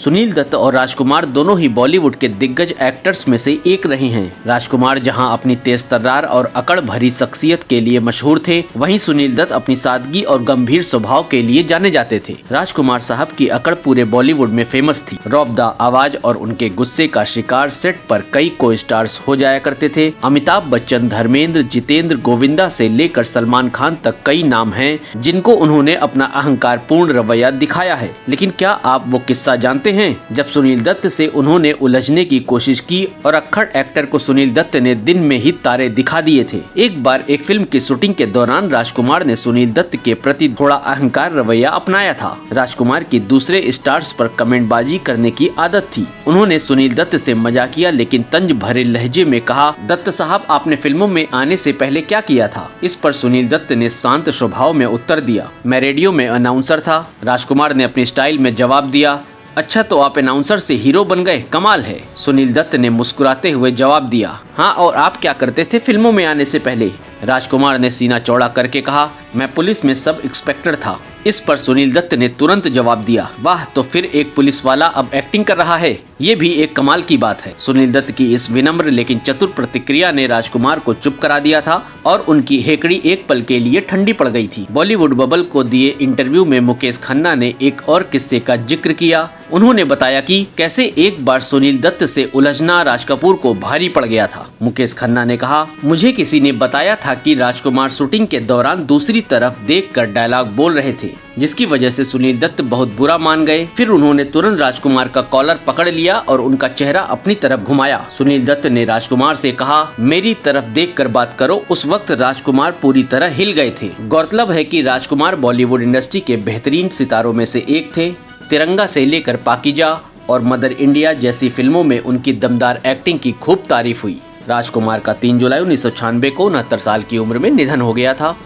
सुनील दत्त और राजकुमार दोनों ही बॉलीवुड के दिग्गज एक्टर्स में से एक रहे हैं। राजकुमार जहां अपनी तेज तर्रार और अकड़ भरी शख्सियत के लिए मशहूर थे, वहीं सुनील दत्त अपनी सादगी और गंभीर स्वभाव के लिए जाने जाते थे। राजकुमार साहब की अकड़ पूरे बॉलीवुड में फेमस थी। रौबदा आवाज और उनके गुस्से का शिकार सेट पर कई को स्टार्स हो जाया करते थे। अमिताभ बच्चन, धर्मेंद्र, जितेंद्र, गोविंदा से लेकर सलमान खान तक कई नाम हैं जिनको उन्होंने अपना अहंकार पूर्ण रवैया दिखाया है। लेकिन क्या आप वो किस्सा जानते हैं जब सुनील दत्त से उन्होंने उलझने की कोशिश की और अक्खड़ एक्टर को सुनील दत्त ने दिन में ही तारे दिखा दिए थे। एक बार एक फिल्म की शूटिंग के दौरान राजकुमार ने सुनील दत्त के प्रति थोड़ा अहंकार रवैया अपनाया था। राजकुमार की दूसरे स्टार्स पर कमेंटबाजी करने की आदत थी। उन्होंने सुनील दत्त से मजाकिया लेकिन तंज भरे लहजे में कहा, दत्त साहब आपने फिल्मों में आने से पहले क्या किया था? इस पर सुनील दत्त ने शांत स्वभाव में उत्तर दिया, मैं रेडियो में अनाउंसर था। राजकुमार ने अपनी स्टाइल में जवाब दिया, अच्छा तो आप अनाउंसर से हीरो बन गए, कमाल है। सुनील दत्त ने मुस्कुराते हुए जवाब दिया, हाँ और आप क्या करते थे फिल्मों में आने से पहले? राजकुमार ने सीना चौड़ा करके कहा, मैं पुलिस में सब इंस्पेक्टर था। इस पर सुनील दत्त ने तुरंत जवाब दिया, वाह तो फिर एक पुलिस वाला अब एक्टिंग कर रहा है, ये भी एक कमाल की बात है। सुनील दत्त की इस विनम्र लेकिन चतुर प्रतिक्रिया ने राजकुमार को चुप करा दिया था और उनकी हेकड़ी एक पल के लिए ठंडी पड़ गई थी। बॉलीवुड बबल को दिए इंटरव्यू में मुकेश खन्ना ने एक और किस्से का जिक्र किया। उन्होंने बताया कि कैसे एक बार सुनील दत्त से उलझना राज कपूर को भारी पड़ गया था। मुकेश खन्ना ने कहा, मुझे किसी ने बताया था कि राजकुमार शूटिंग के दौरान दूसरी तरफ देखकर डायलॉग बोल रहे थे, जिसकी वजह से सुनील दत्त बहुत बुरा मान गए। फिर उन्होंने तुरंत राजकुमार का कॉलर पकड़ लिया और उनका चेहरा अपनी तरफ घुमाया। सुनील दत्त ने राजकुमार से कहा, मेरी तरफ देखकर बात करो। उस वक्त राजकुमार पूरी तरह हिल गए थे। गौरतलब है कि राजकुमार बॉलीवुड इंडस्ट्री के बेहतरीन सितारों में से एक थे। तिरंगा से लेकर पाकीजा और मदर इंडिया जैसी फिल्मों में उनकी दमदार एक्टिंग की खूब तारीफ हुई। राजकुमार का 3 जुलाई 1996 को 69 साल की उम्र में निधन हो गया था।